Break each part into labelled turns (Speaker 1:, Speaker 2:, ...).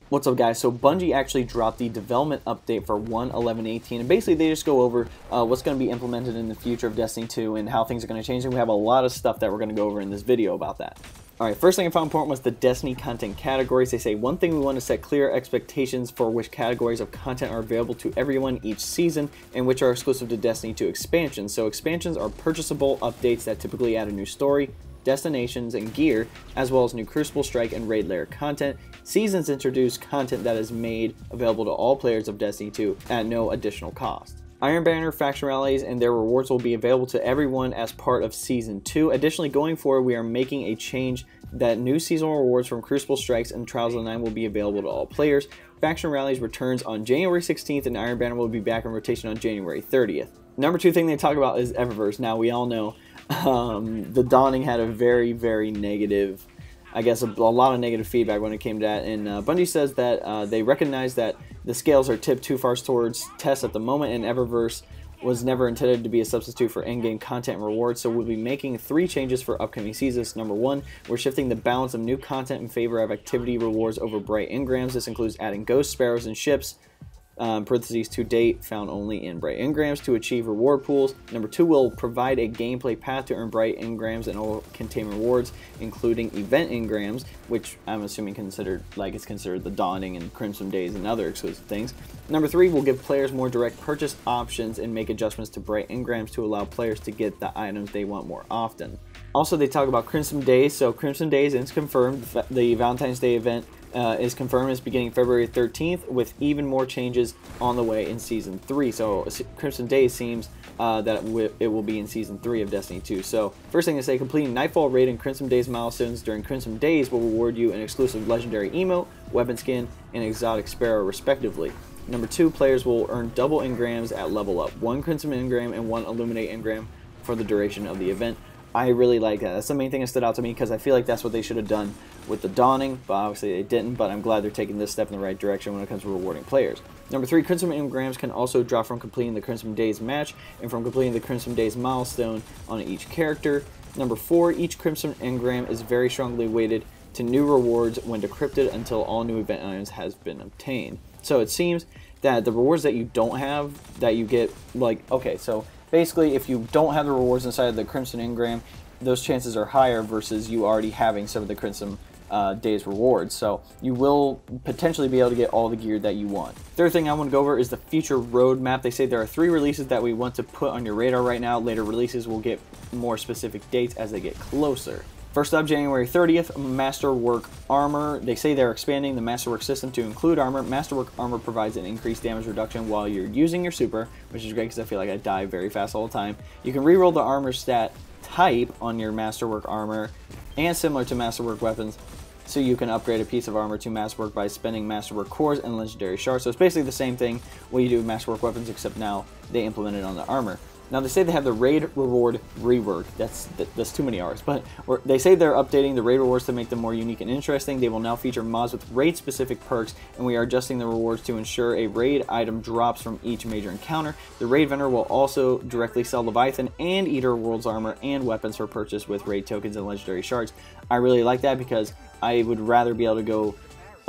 Speaker 1: What's up, guys? So Bungie actually dropped the development update for 1.11.18, and basically they just go over what's going to be implemented in the future of Destiny 2 and how things are going to change, and we have a lot of stuff that we're going to go over in this video about that. Alright, first thing I found important was the Destiny content categories. They say, one thing we want to set clear expectations for which categories of content are available to everyone each season and which are exclusive to Destiny 2 expansions. So expansions are purchasable updates that typically add a new story, destinations, and gear, as well as new Crucible, Strike, and Raid Layer content. Seasons introduce content that is made available to all players of Destiny 2 at no additional cost. Iron Banner faction rallies and their rewards will be available to everyone as part of Season 2. Additionally, going forward, we are making a change that new seasonal rewards from Crucible Strikes and Trials of the Nine will be available to all players. Faction rallies returns on January 16th, and Iron Banner will be back in rotation on January 30th. Number two thing they talk about is Eververse. Now, we all know the Dawning had a very, very negative, I guess a lot of negative feedback when it came to that, and Bungie says that they recognize that the scales are tipped too far towards tests at the moment, and Eververse was never intended to be a substitute for in-game content and rewards, so we'll be making 3 changes for upcoming seasons. Number 1, we're shifting the balance of new content in favor of activity rewards over bright engrams. This includes adding ghosts, sparrows, and ships, parentheses, to date found only in bright engrams to achieve reward pools. Number 2, will provide a gameplay path to earn bright engrams and all contain rewards, including event engrams, which I'm assuming it's considered the Dawning and Crimson Days and other exclusive things. Number 3, will give players more direct purchase options and make adjustments to bright engrams to allow players to get the items they want more often. Also, they talk about Crimson Days. So Crimson Days is confirmed. The Valentine's Day event is confirmed as beginning February 13th, with even more changes on the way in Season 3. So Crimson Days seems that it will be in Season 3 of Destiny 2. So first thing to say, completing Nightfall Raid and Crimson Days milestones during Crimson Days will reward you an exclusive legendary emote, weapon skin, and exotic sparrow respectively. Number 2, players will earn double engrams at level up, 1 Crimson engram and 1 Illuminate engram for the duration of the event. I really like that. That's the main thing that stood out to me, because I feel like that's what they should have done with the Dawning, but obviously they didn't. But I'm glad they're taking this step in the right direction when it comes to rewarding players. Number 3, Crimson engrams can also drop from completing the Crimson Days match and from completing the Crimson Days milestone on each character. Number 4, each Crimson engram is very strongly weighted to new rewards when decrypted until all new event items has been obtained. So it seems that the rewards that you don't have, that you get, like, okay, so basically, if you don't have the rewards inside of the Crimson engram, those chances are higher versus you already having some of the Crimson Days rewards. So you will potentially be able to get all the gear that you want. Third thing I want to go over is the future roadmap. They say there are 3 releases that we want to put on your radar right now. Later releases will get more specific dates as they get closer. First up, January 30th, Masterwork Armor. They say they're expanding the Masterwork system to include armor. Masterwork Armor provides an increased damage reduction while you're using your super, which is great because I feel like I die very fast all the time. You can reroll the armor stat type on your Masterwork Armor, and similar to Masterwork weapons, so you can upgrade a piece of armor to Masterwork by spending Masterwork cores and legendary shards. So it's basically the same thing what you do with Masterwork weapons, except now they implement it on the armor. Now they say they have the raid reward rework. That's too many R's, but they say they're updating the raid rewards to make them more unique and interesting. They will now feature mods with raid specific perks, and we are adjusting the rewards to ensure a raid item drops from each major encounter. The raid vendor will also directly sell Leviathan and Eater World's armor and weapons for purchase with raid tokens and legendary shards. I really like that, because I would rather be able to go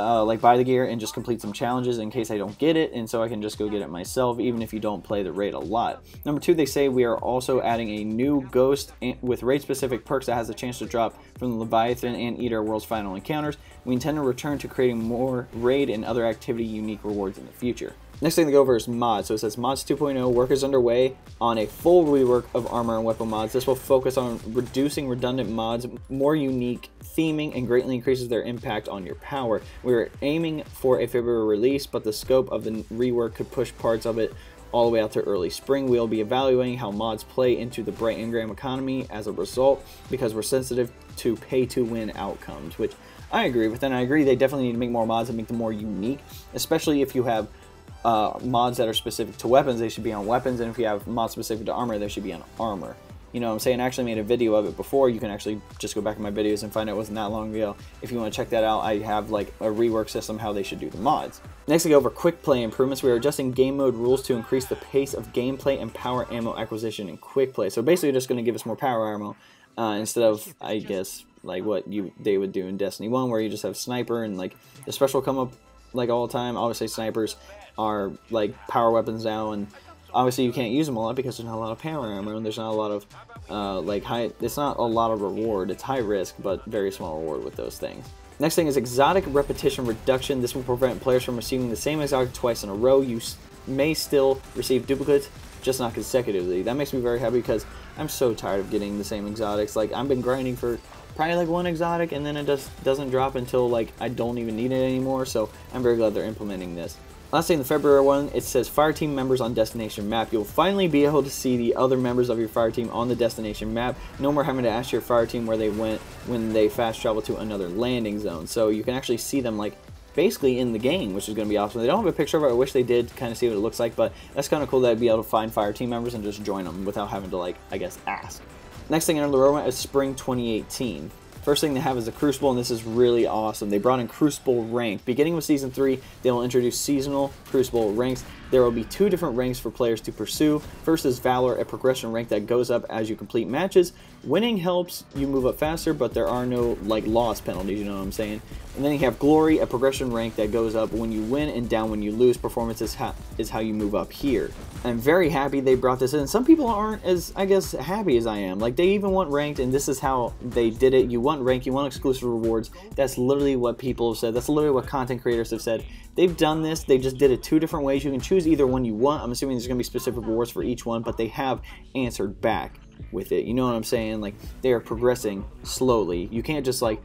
Speaker 1: like buy the gear and just complete some challenges in case I don't get it, and so I can just go get it myself, even if you don't play the raid a lot. Number 2, they say we are also adding a new ghost with raid specific perks that has a chance to drop from the Leviathan and Eater World's final encounters. We intend to return to creating more raid and other activity unique rewards in the future. Next thing to go over is mods. So it says mods 2.0, work is underway on a full rework of armor and weapon mods. This will focus on reducing redundant mods, more unique theming, and greatly increases their impact on your power. We are aiming for a February release, but the scope of the rework could push parts of it all the way out to early spring. We'll be evaluating how mods play into the bright engram economy as a result, because we're sensitive to pay-to-win outcomes, which I agree with, and I agree they definitely need to make more mods and make them more unique, especially if you have mods that are specific to weapons. They should be on weapons, and if you have mods specific to armor, they should be on armor. You know what I'm saying? I actually made a video of it before. You can actually just go back in my videos and find out it wasn't that long ago. If you want to check that out, I have like a rework system how they should do the mods. Next, we go over quick play improvements. We are adjusting game mode rules to increase the pace of gameplay and power ammo acquisition in quick play. So basically just going to give us more power ammo instead of, I guess, like what they would do in Destiny 1, where you just have sniper and like the special come up like all the time. Obviously, snipers are like power weapons now, and obviously you can't use them a lot because there's not a lot of power armor, and there's not a lot of like high. It's not a lot of reward. It's high risk, but very small reward with those things. Next thing is exotic repetition reduction. This will prevent players from receiving the same exotic twice in a row. You may still receive duplicates, just not consecutively. That makes me very happy because I'm so tired of getting the same exotics. Like, I've been grinding for probably like one exotic, and then it just doesn't drop until like I don't even need it anymore. So I'm very glad they're implementing this. Last thing, the February one, it says Fireteam members on destination map. You'll finally be able to see the other members of your Fireteam on the destination map. No more having to ask your Fireteam where they went when they fast travel to another landing zone. So you can actually see them like basically in the game, which is going to be awesome. They don't have a picture of it. I wish they did kind of see what it looks like, but that's kind of cool that I'd be able to find Fireteam members and just join them without having to, like, I guess, ask. Next thing under the roadmap is Spring 2018. First thing they have is the Crucible, and this is really awesome. They brought in Crucible rank. Beginning with Season 3, they will introduce seasonal Crucible ranks. There will be 2 different ranks for players to pursue. First is Valor, a progression rank that goes up as you complete matches. Winning helps you move up faster, but there are no like loss penalties, you know what I'm saying? And then you have Glory, a progression rank that goes up when you win and down when you lose. Performance is how you move up here. I'm very happy they brought this in. Some people aren't as, I guess, happy as I am. Like, they even want ranked, and this is how they did it. You want rank, you want exclusive rewards. That's literally what people have said. That's literally what content creators have said. They've done this. They just did it 2 different ways. You can choose either one you want. I'm assuming there's going to be specific rewards for each one, but they have answered back with it. You know what I'm saying? Like, they are progressing slowly. You can't just, like,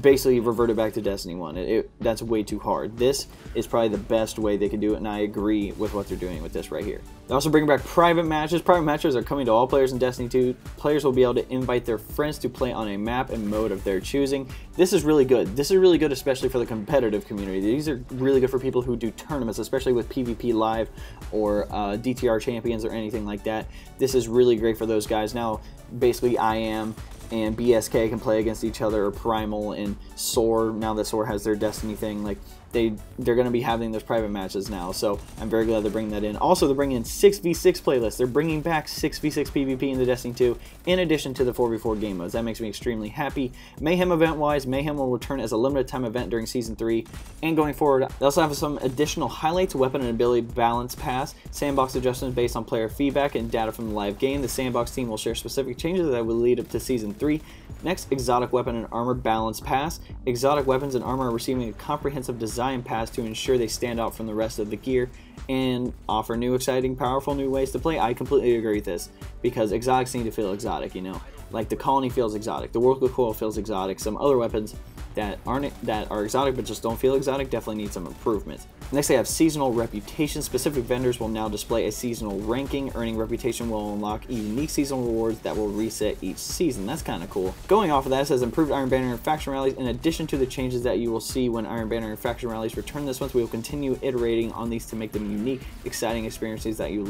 Speaker 1: basically revert it back to Destiny 1. That's way too hard. This is probably the best way they can do it, and I agree with what they're doing with this right here. They also bring back private matches. Private matches are coming to all players in Destiny 2. Players will be able to invite their friends to play on a map and mode of their choosing. This is really good. This is really good, especially for the competitive community. These are really good for people who do tournaments, especially with PvP Live or DTR Champions or anything like that. This is really great for those guys. Now, basically, I am and BSK can play against each other, or Primal and Soar. Now that Soar has their Destiny thing, like they're going to be having those private matches now, so I'm very glad they're bringing that in. Also, they're bringing in 6v6 playlists. They're bringing back 6v6 PvP into Destiny 2 in addition to the 4v4 game modes. That makes me extremely happy. Mayhem event-wise, Mayhem will return as a limited time event during Season 3 and going forward. They also have some additional highlights, weapon and ability balance pass, sandbox adjustments based on player feedback and data from the live game. The sandbox team will share specific changes that will lead up to Season 3. Next, exotic weapon and armor balance pass. Exotic weapons and armor are receiving a comprehensive design pass to ensure they stand out from the rest of the gear and offer new, exciting, powerful new ways to play. I completely agree with this because exotics need to feel exotic, you know? Like the colony feels exotic, the world coil feels exotic, some other weapons that are exotic but just don't feel exotic definitely need some improvement. Next, they have seasonal reputation. Specific vendors will now display a seasonal ranking. Earning reputation will unlock unique seasonal rewards that will reset each season. That's kind of cool. Going off of that, it says improved Iron Banner and faction rallies. In addition to the changes that you will see when Iron Banner and faction rallies return this month, we will continue iterating on these to make them unique, exciting experiences that you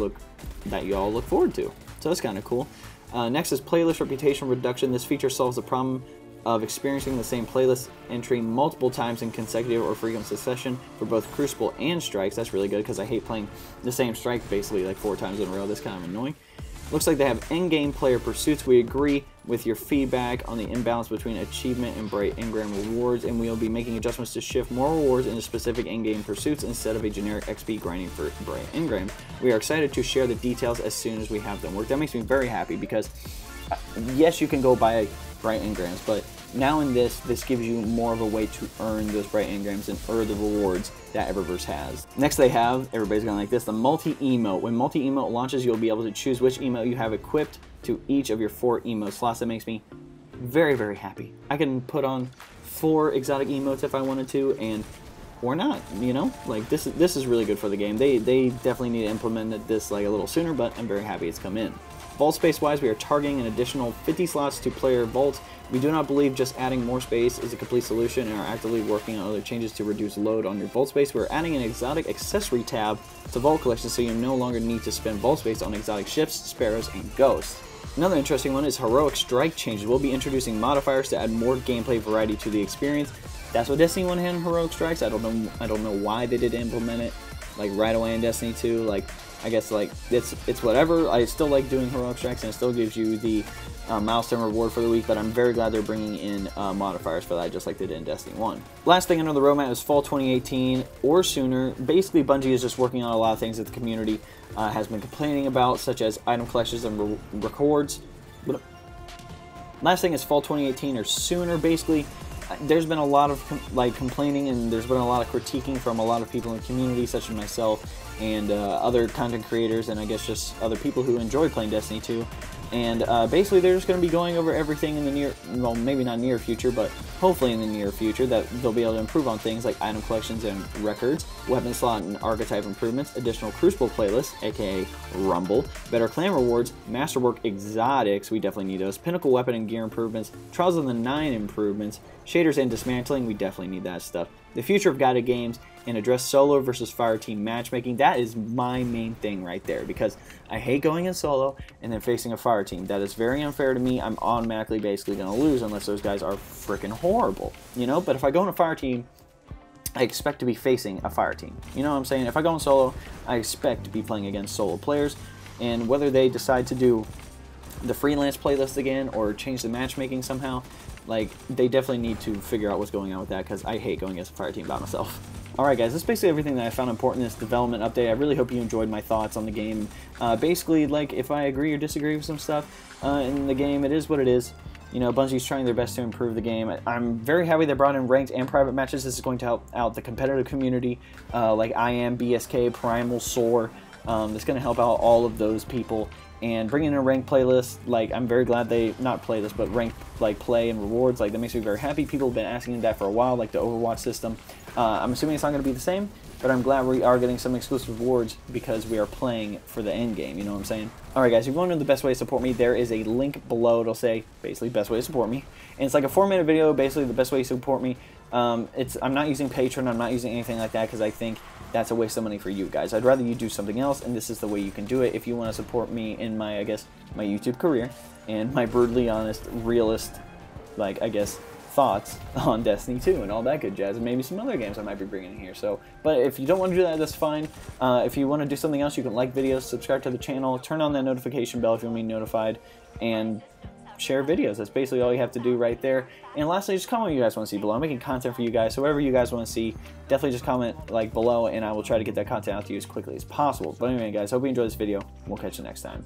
Speaker 1: all look forward to. So that's kind of cool. Next is playlist reputation reduction. This feature solves the problem of experiencing the same playlist entry multiple times in consecutive or frequent succession for both Crucible and strikes. That's really good because I hate playing the same strike basically like 4 times in a row. That's kind of annoying. Looks like they have in-game player pursuits. We agree with your feedback on the imbalance between achievement and bright engram rewards, and we will be making adjustments to shift more rewards into specific in-game pursuits instead of a generic XP grinding for bright engram. We are excited to share the details as soon as we have them work. That makes me very happy because yes, you can go buy bright engrams, but now in this gives you more of a way to earn those bright engrams and earn the rewards that Eververse has. Next they have, everybody's gonna like this, the multi-emote. When multi-emote launches, you'll be able to choose which emote you have equipped to each of your 4 emote slots. That makes me very, very happy. I can put on 4 exotic emotes if I wanted to, and or not, you know? Like this is really good for the game. They definitely need to implement this like a little sooner, but I'm very happy it's come in. Vault space wise, we are targeting an additional 50 slots to player vaults. We do not believe just adding more space is a complete solution and are actively working on other changes to reduce load on your vault space. We're adding an exotic accessory tab to vault collection so you no longer need to spend vault space on exotic ships, sparrows, and ghosts. Another interesting one is heroic strike changes. We'll be introducing modifiers to add more gameplay variety to the experience. That's what Destiny 1 had in heroic strikes. I don't know why they didn't implement it like right away in Destiny 2. Like I guess like it's whatever. I still like doing heroic strikes, and it still gives you the milestone reward for the week, but I'm very glad they're bringing in modifiers for that, just like they did in Destiny 1. Last thing under the roadmap is fall 2018 or sooner. Basically, Bungie is just working on a lot of things that the community has been complaining about, such as item collections and records. Last thing is fall 2018 or sooner. Basically, there's been a lot of complaining, and there's been a lot of critiquing from a lot of people in the community, such as myself and other content creators, and I guess just other people who enjoy playing Destiny 2. And basically, they're just going to be going over everything in the near, well, maybe not near future, but hopefully in the near future, that they'll be able to improve on things like item collections and records, weapon slot and archetype improvements, additional Crucible playlists, aka Rumble, better clan rewards, Masterwork exotics, we definitely need those, pinnacle weapon and gear improvements, Trials of the 9 improvements, shaders and dismantling, we definitely need that stuff, the future of guided games, and address solo versus fireteam matchmaking. That is my main thing right there, because I hate going in solo and then facing a fireteam. That is very unfair to me. I'm automatically basically going to lose unless those guys are freaking horrible, you know? But if I go in a fireteam, I expect to be facing a fireteam. You know what I'm saying? If I go in solo, I expect to be playing against solo players, and whether they decide to do the freelance playlist again or change the matchmaking somehow, like, they definitely need to figure out what's going on with that, because I hate going against a fireteam by myself. Alright guys, that's basically everything that I found important in this development update. I really hope you enjoyed my thoughts on the game. Basically, like, if I agree or disagree with some stuff in the game, it is what it is. You know, Bungie's trying their best to improve the game. I'm very happy they brought in ranked and private matches. This is going to help out the competitive community, like I Am, BSK, Primal, Soar. That's going to help out all of those people. And bringing in a ranked playlist, like, I'm very glad they, not playlist, but ranked, like, play and rewards, like, that makes me very happy. People have been asking that for a while, like the Overwatch system. I'm assuming it's not going to be the same, but I'm glad we are getting some exclusive rewards because we are playing for the end game, you know what I'm saying? Alright guys, if you want to know the best way to support me, there is a link below. It'll say, basically, best way to support me. And it's like a 4-minute video, basically the best way to support me. I'm not using Patreon, I'm not using anything like that, because I think that's a waste of money for you guys. I'd rather you do something else, and this is the way you can do it if you want to support me in my, I guess, my YouTube career and my brutally honest, realist, like, I guess, thoughts on Destiny 2 and all that good jazz, and maybe some other games I might be bringing in here. So, but if you don't want to do that, that's fine. If you want to do something else, you can like videos, subscribe to the channel, turn on that notification bell if you want to be notified, and share videos. That's basically all you have to do right there. And lastly, just comment what you guys want to see below. I'm making content for you guys, so whatever you guys want to see, definitely just comment like below, and I will try to get that content out to you as quickly as possible. But anyway guys, hope you enjoyed this video. We'll catch you next time.